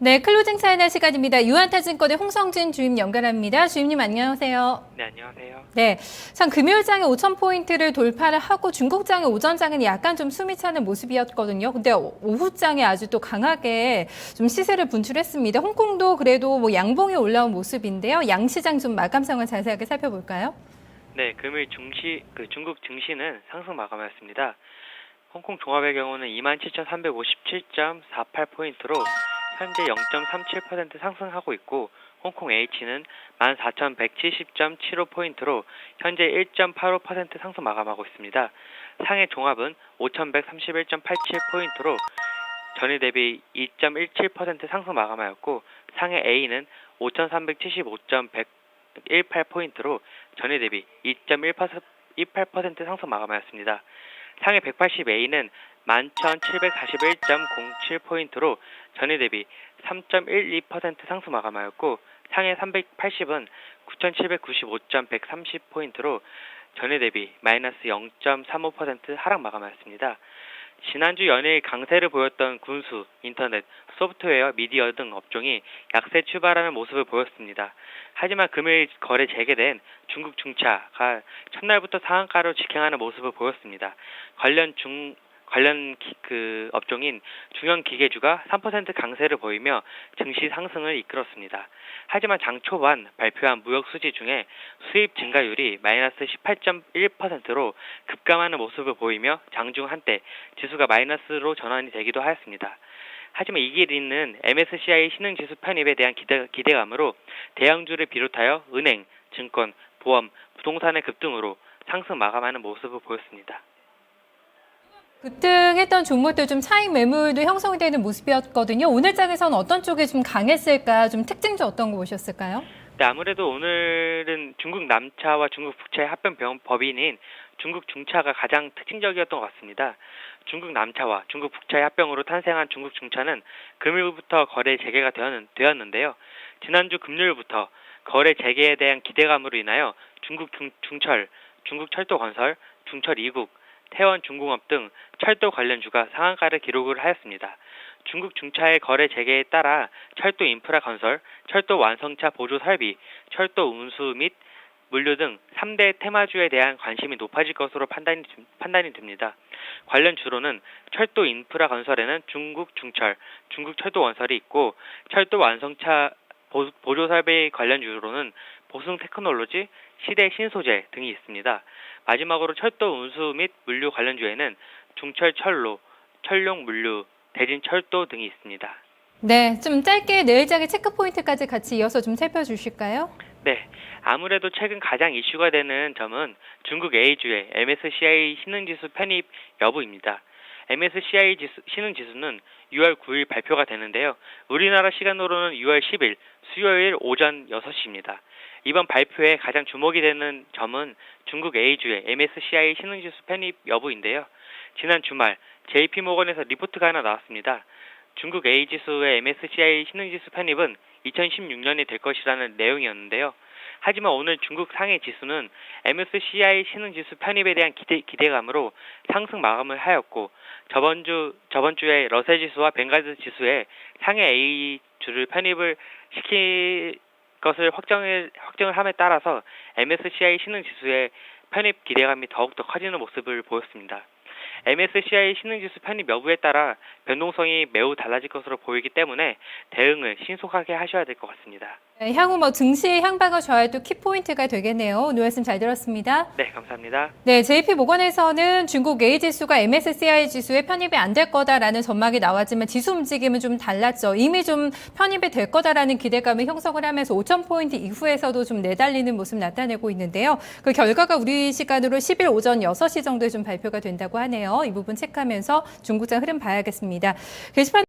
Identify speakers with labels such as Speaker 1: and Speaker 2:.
Speaker 1: 네, 클로징 차이나 시간입니다. 유한타증권의 홍성진 주임 연결합니다. 주임님 안녕하세요.
Speaker 2: 네, 안녕하세요.
Speaker 1: 네, 참 금요일장에 5,000포인트를 돌파를 하고 중국장의 오전장은 약간 좀 숨이 차는 모습이었거든요. 근데 오후장에 아주 또 강하게 좀 시세를 분출했습니다. 홍콩도 그래도 뭐 양봉이 올라온 모습인데요. 양시장 좀 마감 상황 자세하게 살펴볼까요?
Speaker 2: 네, 금요일 중국 증시는 상승 마감했습니다. 홍콩 종합의 경우는 27,357.48포인트로 현재 0.37% 상승하고 있고, 홍콩 H는 14,170.75포인트로 현재 1.85% 상승 마감하고 있습니다. 상해 종합은 5,131.87포인트로 전일 대비 2.17% 상승 마감하였고, 상해 A는 5,375.118포인트로 전일 대비 2.18% 상승 마감하였습니다. 상해 180A는 11,741.07포인트로 전일 대비 3.12% 상승 마감하였고, 상해 380은 9,795.130포인트로 전일 대비 마이너스 0.35% 하락 마감하였습니다. 지난주 연일 강세를 보였던 군수, 인터넷, 소프트웨어, 미디어 등 업종이 약세 출발하는 모습을 보였습니다. 하지만 금요일 거래 재개된 중국 중차가 첫날부터 상한가로 직행하는 모습을 보였습니다. 관련 업종인 중형기계주가 3% 강세를 보이며 증시 상승을 이끌었습니다. 하지만 장 초반 발표한 무역 수지 중에 수입 증가율이 마이너스 18.1%로 급감하는 모습을 보이며 장중 한때 지수가 마이너스로 전환이 되기도 하였습니다. 하지만 이 길 잇는 MSCI 신흥지수 편입에 대한 기대감으로 대형주를 비롯하여 은행, 증권, 보험, 부동산의 급등으로 상승 마감하는 모습을 보였습니다.
Speaker 1: 급등했던 종목들 좀 차익 매물도 형성이 되는 모습이었거든요. 오늘 장에서는 어떤 쪽이 좀 강했을까? 좀 특징도 어떤 거 보셨을까요?
Speaker 2: 네, 아무래도 오늘은 중국 남차와 중국 북차의 합병 법인인 중국 중차가 가장 특징적이었던 것 같습니다. 중국 남차와 중국 북차의 합병으로 탄생한 중국 중차는 금요일부터 거래 재개가 되었는데요. 지난주 금요일부터 거래 재개에 대한 기대감으로 인하여 중국 중철, 중국 철도건설, 중철 이국, 태원 중공업 등 철도 관련주가 상한가를 기록을 하였습니다. 중국 중차의 거래 재개에 따라 철도 인프라 건설, 철도 완성차 보조 설비, 철도 운수 및 물류 등 3대 테마주에 대한 관심이 높아질 것으로 판단이 됩니다. 관련 주로는 철도 인프라 건설에는 중국 중철, 중국 철도 건설이 있고, 철도 완성차 보조 설비 관련 주로는 보승 테크놀로지, 시대 신소재 등이 있습니다. 마지막으로 철도 운수 및 물류 관련주에는 중철 철로, 철룡 물류, 대진 철도 등이 있습니다.
Speaker 1: 네, 좀 짧게 내일장의 체크 포인트까지 같이 이어서 좀 살펴주실까요?
Speaker 2: 네, 아무래도 최근 가장 이슈가 되는 점은 중국 A주의 MSCI 신흥지수 편입 여부입니다. MSCI 신흥지수는 6월 9일 발표가 되는데요. 우리나라 시간으로는 6월 10일 수요일 오전 6시입니다. 이번 발표에 가장 주목이 되는 점은 중국 A주의 MSCI 신흥지수 편입 여부인데요. 지난 주말 JP모건에서 리포트가 하나 나왔습니다. 중국 A지수의 MSCI 신흥지수 편입은 2016년이 될 것이라는 내용이었는데요. 하지만 오늘 중국 상해 지수는 MSCI 신흥지수 편입에 대한 기대감으로 상승 마감을 하였고, 저번 주에 러셀 지수와 벵가드 지수에 상해 A주를 편입을 시킬 것을 확정을 함에 따라서 MSCI 신흥지수의 편입 기대감이 더욱더 커지는 모습을 보였습니다. MSCI 신흥지수 편입 여부에 따라 변동성이 매우 달라질 것으로 보이기 때문에 대응을 신속하게 하셔야 될 것 같습니다.
Speaker 1: 네, 향후 증시 향방을 좌우할 또 키포인트가 되겠네요. 오늘 말씀 잘 들었습니다.
Speaker 2: 네, 감사합니다.
Speaker 1: 네, JP모건에서는 중국 A지수가 MSCI 지수에 편입이 안 될 거다라는 전망이 나왔지만 지수 움직임은 좀 달랐죠. 이미 좀 편입이 될 거다라는 기대감을 형성을 하면서 5,000포인트 이후에서도 좀 내달리는 모습 나타내고 있는데요. 그 결과가 우리 시간으로 10일 오전 6시 정도에 좀 발표가 된다고 하네요. 이 부분 체크하면서 중국장 흐름 봐야겠습니다. 게시판